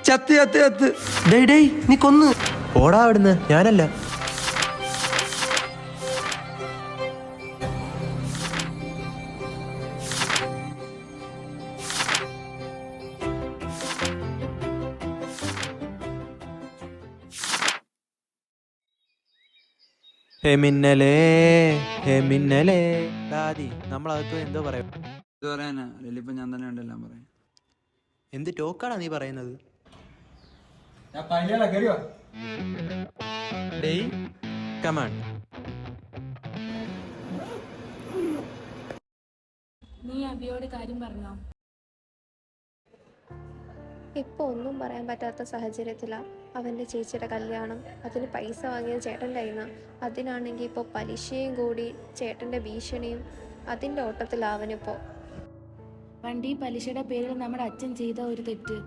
ചത്ത് ചത്ത് ചത്ത്. ഡേയ് ഡേയ്, നീ കൊന്ന്. പോടാ അവിടുന്ന്, ഞാനല്ല. ഹേ മിന്നലേ ദാദി, നമ്മളകത്ത് എന്തോ പറയാം. ഇത് പറയാനാ ഇപ്പൊ ഞാൻ തന്നെ ഉണ്ടെല്ലാം പറയാം. എന്ത് ടോക്കാണാ നീ പറയുന്നത്? ഡേയ് കമാൺ. നീ അബിയോട് കാര്യം പറഞ്ഞോ? ഇപ്പോൾ ഒന്നും പറയാൻ പറ്റാത്ത സാഹചര്യത്തിലാണ് അവൻ്റെ ചേച്ചിയുടെ കല്യാണം. അതിന് പൈസ വാങ്ങിയത് ചേട്ടൻ്റെ കയ്യിൽ നിന്നാണ്. അതിനാണെങ്കിൽ ഇപ്പോൾ പലിശയും കൂടി ചേട്ടൻ്റെ ഭീഷണിയും. അതിൻ്റെ ഓട്ടത്തിലാവനിപ്പോൾ. പണ്ട് ഈ പലിശയുടെ പേരിൽ നമ്മുടെ അച്ഛൻ ചെയ്ത ഒരു തെറ്റ്.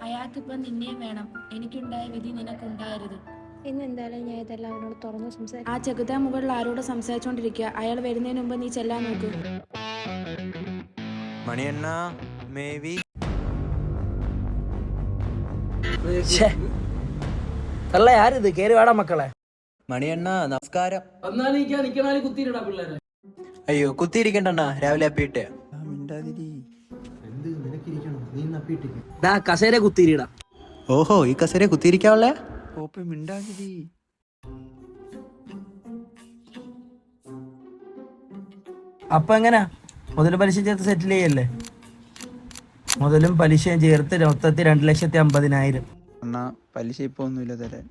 അയാൾക്കിപ്പം നിന്നെയും വേണം. എനിക്കുണ്ടായ വിധി നിനക്കുണ്ടാകരുത്. ഇന്ന് എന്തായാലും ഞാൻ ഇതെല്ലാം അവനോട് തുറന്ന് സംസാരിക്കും. ആ ചെകുതാ മുകളിൽ ആരോട് സംസാരിച്ചോണ്ടിരിക്കുക. അയാൾ വരുന്നതിന് മുമ്പ് നീ ചെല്ലാൻ നോക്ക്. മണിയണ്ണ മേവി. അല്ല ആരിത്? കേറി വാടാ മക്കളെ. മണിയണ്ണ നമസ്കാരം. പിള്ളേരെ അയ്യോ കുത്തിയിരിക്കണ്ട, രാവിലെ അപ്പിട്ടെ. കസേര കുത്തിരിടാ. ഓഹോ, ഈ കസേര കുത്തിയിരിക്കാവല്ലേ? അപ്പൊ എങ്ങനാ മുതൽ പലിശ ചേർത്ത് സെറ്റിൽ ചെയ്യല്ലേ? മുതലും പലിശയും ചേർത്ത് മൊത്തത്തിൽ 2,50,000. അണ്ണാ പലിശ ഇപ്പൊ ഒന്നുമില്ല തരാൻ.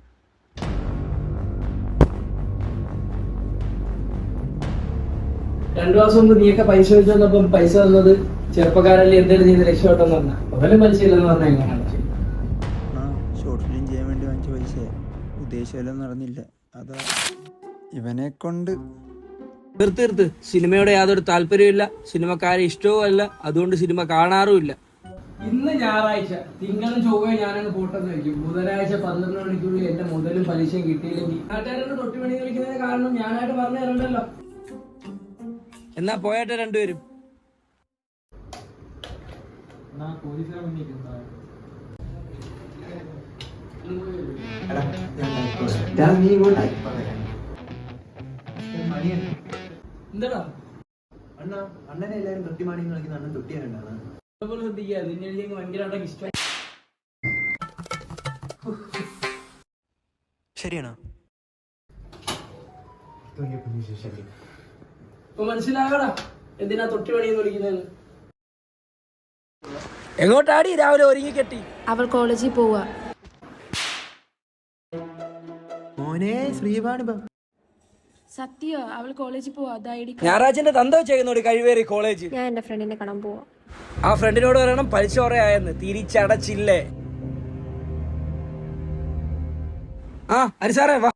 രണ്ടു മാസം മുമ്പ് നീയൊക്കെ പൈസ വെച്ച് വന്നപ്പം പൈസ തന്നത് ചെറുപ്പക്കാരല്ലേ എന്തെങ്കിലും ചെയ്ത് രക്ഷപ്പെട്ടെന്ന് പറഞ്ഞ മുതലും പലിശ ഇല്ലെന്ന് പറഞ്ഞാൽ എങ്ങനെയാണ്? ഷോർട്ട് ഫിലിം ചെയ്യാൻ വേണ്ടി വാങ്ങിച്ച പൈസ ഉദ്ദേശിച്ചെല്ലാം നടന്നില്ല. അതാ ഇവനെ കൊണ്ട്. തീർത്ത് സിനിമയോട് യാതൊരു താല്പര്യമില്ല, സിനിമക്കാരെ ഇഷ്ടവും അല്ല, അതുകൊണ്ട് സിനിമ കാണാറുമില്ല. ഇന്ന് ഞായറാഴ്ച, തിങ്കളും ചൊവ്വയും ഞാനങ്ങ് കൂട്ടം വയ്ക്കും. ബുധനാഴ്ച 12 മണിക്കുള്ളിൽ എന്റെ മുതലും പലിശയും കിട്ടിയില്ലെങ്കിൽ നാട്ടുകാരോട് തൊട്ടി പണി കളിക്കുന്നതിന് കാരണം ഞാനായിട്ട് പറഞ്ഞു തരണ്ടല്ലോ. എന്നാ പോയാട്ടെ രണ്ടുപേരും. എന്താടാ അണ്ണനെ എല്ലാരും തൊട്ടിമാണി കളിക്കുന്ന അണ്ണൻ തൊട്ടിയാണ്. ശ്രദ്ധിക്കുക, നിന്നെ ഭയങ്കരമായിട്ട് ഇഷ്ടം. ശരിയാണോ? ഇപ്പൊ മനസ്സിലാകടാ എന്തിനാ തൊട്ടി പണിയെന്ന് വിളിക്കുന്നത്. എങ്ങോട്ടാടി രാവിലെ ഒരുങ്ങി കെട്ടി? അവൾ കോളേജിൽ പോവാ. മോനെ ശ്രീവാണിബ. സത്യോ? അവൾ കോളേജിൽ പോവാ. ഞായറാഴ്ചന്റെ തന്തോ ചെയ്യുന്നോട് കഴിവേറി കോളേജ്. ഞാൻ എൻ്റെ ഫ്രണ്ടിനെ കാണാൻ പോവാം. ആ ഫ്രണ്ടിനോട് പറയണം പലിശ കുറയായെന്ന്. തിരിച്ചടച്ചില്ലേ? ആ ഹരിസാറേ വാ.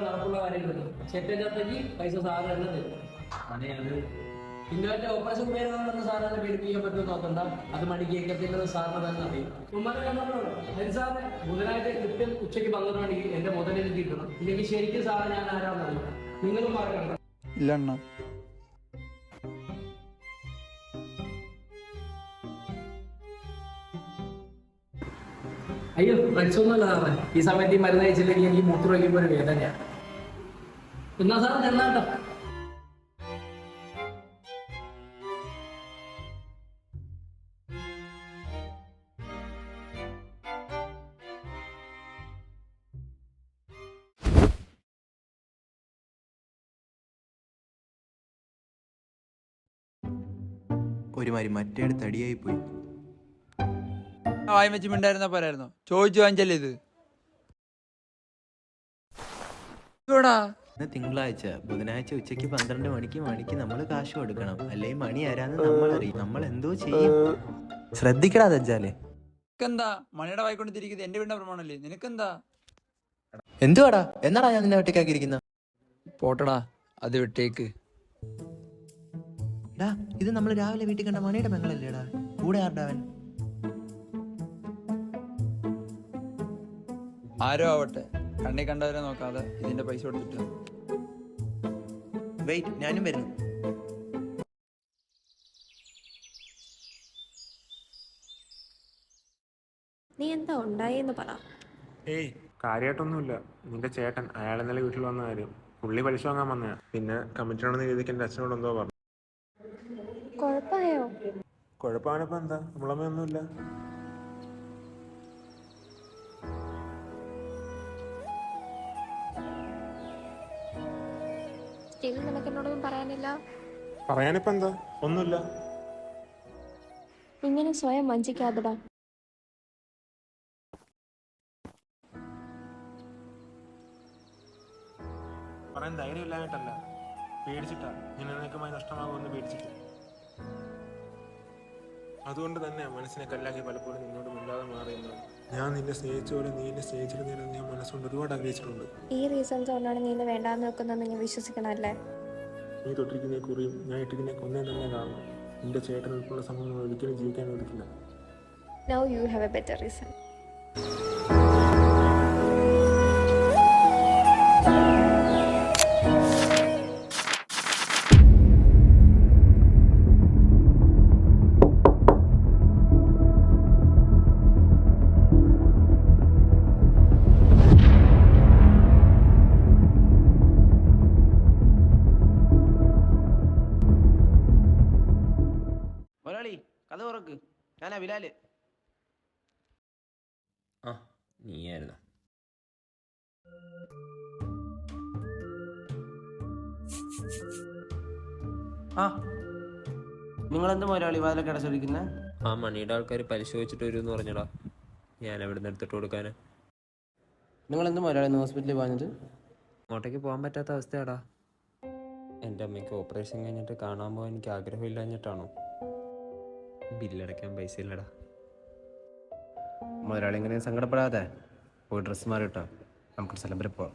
നടപ്പുള്ള കാര്യങ്ങൾ ചെറ്റേക്ക് പൈസ സാറ് തന്നെ തരും. പിന്നെ ഓപ്പറേഷൻ പേരുന്ന സാറിനെ പേടിപ്പിക്കാൻ പറ്റുമോ നോക്കണ്ട. അത് മണിക്ക് കേൾക്കത്തില്ലെന്ന് സാറിന് തന്നെ അറിയും. സാറിന് ബുധനാഴ്ച കൃത്യം ഉച്ചയ്ക്ക് 12 മണിക്ക് എന്റെ മുതലിൽ കിട്ടണം. ഇല്ലെങ്കിൽ ശരിക്കും സാറ് ഞാൻ ആരാന്നറിയില്ല. നിങ്ങളും പറയണ്ട. ഇല്ല അണ്ണാ. അയ്യോ ഫ്രണ്ട്സൊന്നുമല്ല സാറേ. ഈ സമയത്ത് ഈ മരുന്ന് കഴിച്ചില്ലെങ്കിൽ എനിക്ക് മൂത്രം വയ്ക്കുമ്പോൾ ഒരു വേദനയാണ്. എന്നാ സാർ ചെന്നാട്ടോ. ഒരുമാതിരി മറ്റേടുത്ത് അടിയായി പോയി. വായി വെച്ച് മിണ്ടായിരുന്ന പോരായിരുന്നോ? ചോദിച്ചു വാങ്ങിച്ചല്ലേ ഇത്. തിങ്കളാഴ്ച, ബുധനാഴ്ച ഉച്ചയ്ക്ക് 12 മണിക്ക് നമ്മൾ കാശ് കൊടുക്കണം. അല്ലെങ്കിൽ മണി ആരാന്ന് നമ്മളറിയും. നമ്മൾ എന്തോ ചെയ്യും. ശ്രദ്ധിക്കടാ ദജ്ജാലേ. നിനക്കെന്താ മണിയുടെ വായിക്കൊണ്ട് തിരിക്കുന്നത്? എന്റെ വീടിന്റെ പ്രമാണല്ലേ. നിനക്കെന്താ? എന്തുവാടാ? എന്നാടാ ഞാൻ നിന്നെ ഒറ്റയ്ക്കാക്കിയിരിക്കുന്ന? പോട്ടടാ, അത് വിട്ടേക്ക്. ഡാ, ഇത് നമ്മൾ രാവിലെ വീട്ടിൽ കണ്ട മണിയുടെ പെങ്ങളല്ലേടാ? കൂടെ ആർഡാവൻ? ആരോ ആവട്ടെ, കണ്ണി കണ്ടവരെ നോക്കാതെ ഇതിന്റെ പൈസ കൊടുത്തിട്ട്. വെയിറ്റ്, ഞാനും വരുന്നു. നീ എന്താ ഉണ്ടായെന്ന് പറ. ഏയ് കാര്യമായിട്ടൊന്നുമില്ല. നിന്റെ ചേട്ടൻ അയാൾ ഇന്നലെ വീട്ടിൽ വന്ന കാര്യം. പുള്ളി പലിശ വാങ്ങാൻ വന്നയാ. പിന്നെ കമ്മിറ്റിയാണെന്ന് രീതിക്ക് എൻ്റെ അച്ഛനോട് എന്തോ പറഞ്ഞു. കുഴപ്പമായോ? കുഴപ്പമാണിപ്പോൾ എന്താ, നമ്മളമ്മയൊന്നുമില്ല. സ്റ്റിൽ നിനക്ക് എന്നോടൊന്നും പറയാനില്ല? പറയാനിപ്പോൾ എന്താ, ഒന്നുമില്ല. ഇങ്ങനെ സ്വയം വഞ്ചിക്കാതെടാ. പറയാൻ ധൈര്യമില്ലായിട്ടല്ല, പേടിച്ചിട്ടാ. ഞാൻ എന്നേക്കുമായി നഷ്ടമാകുമെന്ന് പേടിച്ചിട്ട്. അതുകൊണ്ട് തന്നെ മനസ്സിനെ കല്ലാക്കി പലപ്പോഴും നിന്നോട് മിണ്ടാതെ മാറിയുന്നത്. ഞാൻ നിന്നെ സ്നേഹിച്ച പോലെ നീ എന്നെ സ്നേഹിച്ചിരുന്നതിന് ഞാൻ മനസ്സുകൊണ്ട് ഒരുപാട് ആഗ്രഹിച്ചിട്ടുണ്ട്. ഈ റീസൺസ് കൊണ്ടാണ് നീ എന്നെ വേണ്ടാന്ന് വെക്കുന്നതെന്ന് നീ വിശ്വസിക്കണല്ലേ? നീ തൊട്ടിരിക്കുന്ന കുറിയും ഞാൻ ഇട്ടിരിക്കുന്ന കൊന്നേ തന്നെ കാരണം നിന്റെ ചേട്ടൻ ഉൾപ്പെടെ സമൂഹം ഒരിക്കലും ജീവിക്കാൻ ഒരിക്കില്ല. Now you have a better reason. മുതലാളി, കഥ തുറക്ക്. ഞാനാ ബിലാല്. ആ, നീയായിരുന്നു. ആ, നിങ്ങളെന്ത് മുതലാളി വാതിലൊക്കെ അടച്ചിരിക്കുന്നത്? ആ മണിയുടെ ആൾക്കാർ പലിശ വെച്ചിട്ട് വരും എന്ന് പറഞ്ഞടാ. ഞാൻ എവിടെ നിന്ന് എടുത്തിട്ട് കൊടുക്കാന്? നിങ്ങളെന്ത് മുതലാളി ഹോസ്പിറ്റലിൽ പോയത്? അങ്ങോട്ടേക്ക് പോകാൻ പറ്റാത്ത അവസ്ഥയാടാ. എൻ്റെ അമ്മയ്ക്ക് ഓപ്പറേഷൻ കഴിഞ്ഞിട്ട് കാണാൻ പോകാൻ എനിക്ക് ആഗ്രഹമില്ലാഞ്ഞിട്ടാണോ? ബില്ലടയ്ക്കാൻ പൈസ ഇല്ലടാ. മുതലാളി ഇങ്ങനെ സങ്കടപ്പെടാതെ പോയി ഡ്രസ്സ് മാറി കിട്ടാം, നമുക്ക് സ്ഥലം വരെ പോവാം.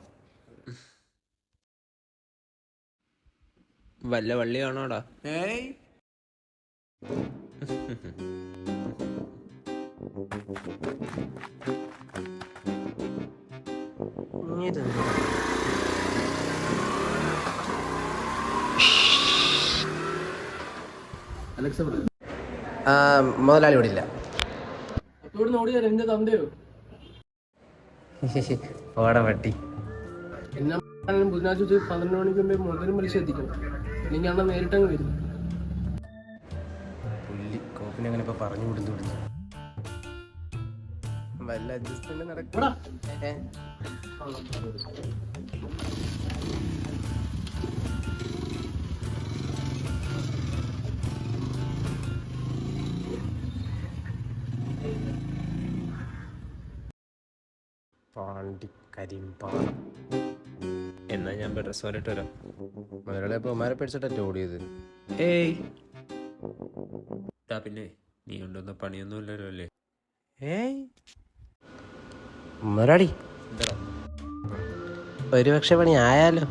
വല്ല വള്ളി കാണോടാ? ഏയ്, മുതലാളി ഇവിടെ ഇല്ല. ഓടെ പട്ടി. ബുധനാഴ്ച 12 മണിക്ക് മുമ്പേ മുതലും പലിശ എത്തിക്കണം. അല്ലെങ്കിൽ അണ്ണ നേരിട്ടങ്ങ് വരും. പുല്ലി കോപ്പിനെ അങ്ങനെ ഇപ്പൊ പറഞ്ഞു വിടുന്നു. വല്ല അഡ്ജസ്റ്റ്മെന്റ് നടക്കും. പാണ്ടിക്കരിമ്പാറ. എന്നാ ഞാൻ ഡ്രസ് മാറിയിട്ട് വരാം. മുതലാളി അപ്പൊ ഉമ്മാരെ പേടിച്ചിട്ടല്ലേ ഓടിയത്? ഏയ് പിന്നെ നീ കൊണ്ടുവന്ന പണിയൊന്നും ഇല്ലല്ലോ അല്ലേ? ഏയ് മുതലാളി, എന്താടാ? ഒരുപക്ഷെ പണി ആയാലോ?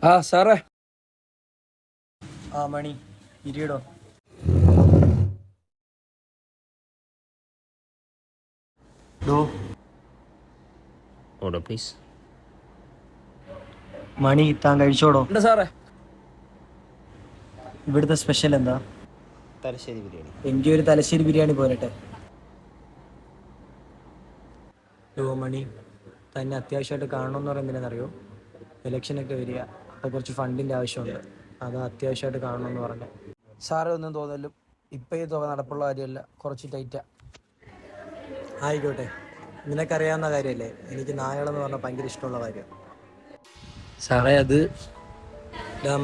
ആ സാറേ. ആ മണി, ഇരിയടോ. ഓടോ പ്ലീസ്. മണി, താൻ കഴിച്ചോടോ. എന്താ സാറേ? ഇവിടുത്തെ സ്പെഷ്യൽ എന്താ? തലശ്ശേരി ബിരിയാണി. എനിക്ക് ഒരു തലശ്ശേരി ബിരിയാണി പോരട്ടെ. മണി, തന്നെ അത്യാവശ്യമായിട്ട് കാണണമെന്ന് പറയുന്നതിനറിയോ? ഇലക്ഷനൊക്കെ വരിക, അപ്പോൾ കുറച്ച് ഫണ്ടിൻ്റെ ആവശ്യമുണ്ട്. അത് അത്യാവശ്യമായിട്ട് കാണണമെന്ന് പറഞ്ഞു. സാറേ ഒന്നും തോന്നലും, ഇപ്പം ഈ തുക നടപ്പുള്ള കാര്യമല്ല, കുറച്ച് ടൈറ്റാ. ആയിക്കോട്ടെ, നിനക്കറിയാവുന്ന കാര്യമല്ലേ, എനിക്ക് നായകളെന്ന് പറഞ്ഞാൽ ഭയങ്കര ഇഷ്ടമുള്ള കാര്യമാണ്. സാറേ അത്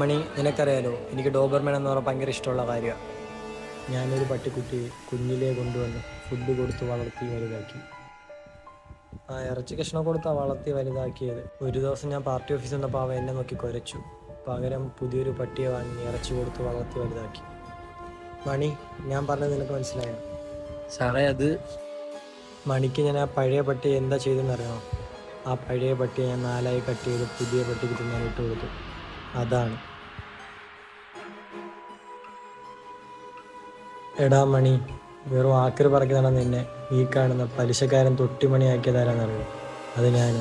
മണി, നിനക്കറിയാലോ, എനിക്ക് ഡോബർമാൻ എന്ന് പറഞ്ഞാൽ ഭയങ്കര ഇഷ്ടമുള്ള കാര്യമാണ്. ഞാനൊരു പട്ടിക്കുട്ടിയെ കുഞ്ഞിലേ കൊണ്ടുവന്ന് ഫുഡ് കൊടുത്ത് വളർത്തി വലുതാക്കി. ആ ഇറച്ചി കഷ്ണം കൊടുത്താണ് വളർത്തി വലുതാക്കിയത്. ഒരു ദിവസം ഞാൻ പാർട്ടി ഓഫീസിൽ നിന്നപ്പോൾ അവൻ എന്നെ നോക്കി കുരച്ചു. പകരം പുതിയൊരു പട്ടിയെ വാങ്ങി ഇറച്ചി കൊടുത്ത് വളർത്തി വലുതാക്കി. മണി, ഞാൻ പറഞ്ഞത് നിനക്ക് മനസ്സിലായോ? സാറേ അത് മണിക്ക് ഞാൻ ആ പഴയ പട്ടിയെ എന്താ ചെയ്തെന്നറിയണോ? ആ പഴയ പട്ടിയെ ഞാൻ 4 കട്ട് ചെയ്ത് പുതിയ പട്ടിക്ക് തിന്നാൻ ഇട്ട് കൊടുത്തു. അതാണ്. എടാ മണി, വെറും ആക്രി പറക്കി നടന്ന നിന്നെ ഈ കാണുന്ന പലിശക്കാരൻ തൊട്ടിമണിയാക്കിയതാരാന്നറിയോ? അത് ഞാൻ.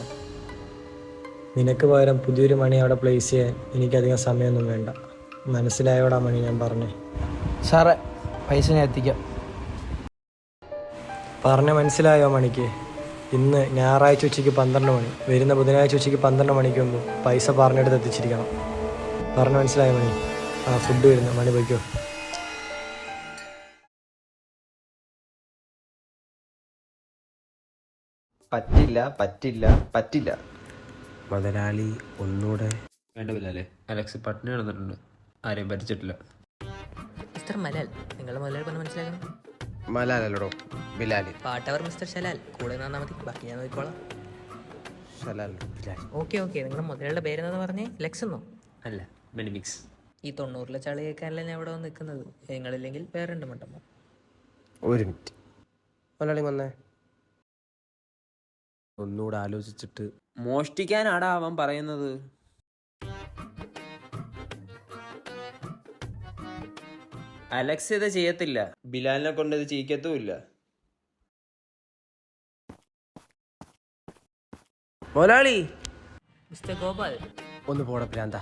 നിനക്ക് പകരം പുതിയൊരു മണി അവിടെ പ്ലേസ് ചെയ്യാൻ എനിക്കധികം സമയമൊന്നും വേണ്ട. മനസ്സിലായോടാ മണി ഞാൻ പറഞ്ഞേ? സാറേ പൈസ ഞാൻ എത്തിക്കാം. പറഞ്ഞ മനസ്സിലായോ മണിക്ക്? ഇന്ന് ഞായറാഴ്ച ഉച്ചയ്ക്ക് 12 മണി, വരുന്ന ബുധനാഴ്ച ഉച്ചയ്ക്ക് 12 മണിക്ക് മുമ്പ് പൈസ പറഞ്ഞെടുത്ത് എത്തിച്ചിരിക്കണം. പറഞ്ഞ മനസ്സിലായോ മണി? ആ ഫുഡ് വരുന്നു, മണി പോയിക്കോ. പറ്റില്ല പറ്റില്ല പറ്റില്ല. മുതലാളി ഒന്നുകൂടെ വേണ്ട ബിലാലെ. അലക്സ് പട്ടിണി കിടന്നിട്ടുണ്ട്, ആരെയും ഭരിച്ചിട്ടില്ല. മിസ്റ്റർ മലാൽ, നിങ്ങൾ മുതലാളി പറഞ്ഞ് മനസ്സിലാക്കണം. മലാലോ ബിലാലി. പാട്ടവർ മിസ്റ്റർ ശലാൽ, കൂടെ നിന്നാൽ മതി, ബാക്കി ഞാൻ നോക്കിക്കോളാം. ശലാൽ ബിലാൽ. ഓക്കെ നിങ്ങളുടെ മുതലാളിയുടെ പേരെന്ന് പറഞ്ഞേ ലെക്സ് എന്നോ? അല്ല, ബെനിമിക്സ്. ഈ 90-ലെ ചളി കേൾക്കാനല്ല ഞാൻ ഇവിടെ വന്ന് നിൽക്കുന്നത്. നിങ്ങളില്ലെങ്കിൽ വേറെ 2 മട്ടന്മാർ. ഒരു മിനിറ്റ് മലയാളി വന്നേ. ഒന്നുകൂടെ ആലോചിച്ചിട്ട്. മോഷ്ടിക്കാനാടാ അവൻ പറയുന്നത്. അലക്സ് ഇത് ചെയ്യത്തില്ല, ബിലാലിനെ കൊണ്ട് ഇത് ചെയ്യിക്കത്തുമില്ല. മുതലാളി മിസ്റ്റർ ഗോപാൽ, ഒന്ന് പോട പ്രാന്ത.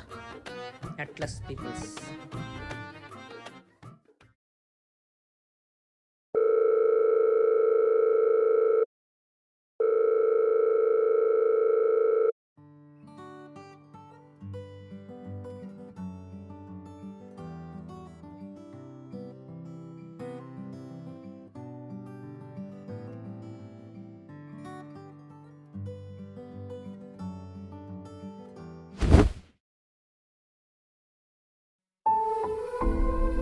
Atlas peoples.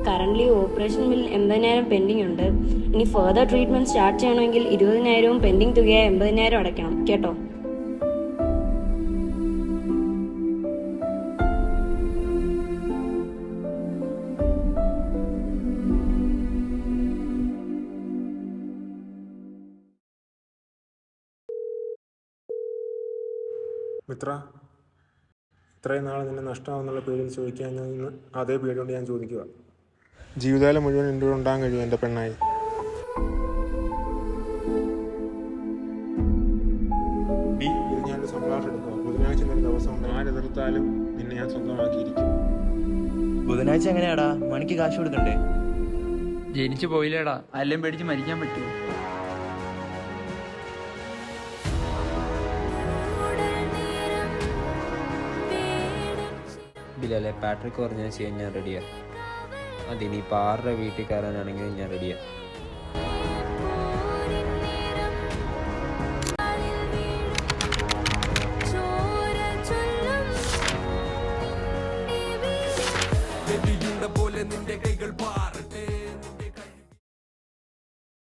Currently operation bill 80,000 pending ഉണ്ട്. ഇനി ഫർദർ ട്രീറ്റ്മെൻറ്റ് സ്റ്റാർട്ട് ചെയ്യണമെങ്കിൽ 20,000 പെൻഡിങ് തുകയായ 80,000 അടയ്ക്കണം കേട്ടോ. മിത്ര, ഇത്രയും നാൾ നിന്നെ നഷ്ടമാണെന്നുള്ള പേരിൽ ചോദിക്കാൻ ഞാൻ ഇന്ന് അതേ പേടി കൊണ്ട് ഞാൻ ചോദിക്കുക. ജീവിതകാലം മുഴുവൻ എൻ്റെ കൂടെ ഉണ്ടാകാൻ കഴിയും എൻ്റെ പെണ്ണായി. ഇത് ഞാനൊരു സംഭാഷണം എടുക്കുക. ബുധനാഴ്ച എന്നൊരു ദിവസം ഉണ്ട്, ആരെതിർത്താലും നിന്നെ ഞാൻ സ്വന്തമാക്കിയിരിക്കും. ബുധനാഴ്ച എങ്ങനെയാടാ? മണിക്ക് കാശ് കൊടുക്കണ്ടേ? ജനിച്ചു പോയില്ലേടാ, എല്ലാം പേടിച്ച് മരിക്കാൻ പറ്റുമോ? ബിലാലെ, പാട്രിക് പറഞ്ഞാൽ ചെയ്യാൻ ഞാൻ റെഡിയാ. അതിനിപ്പോൾ 6 വീട്ടിൽ കയറാനാണെങ്കിലും ഞാൻ റെഡിയാ.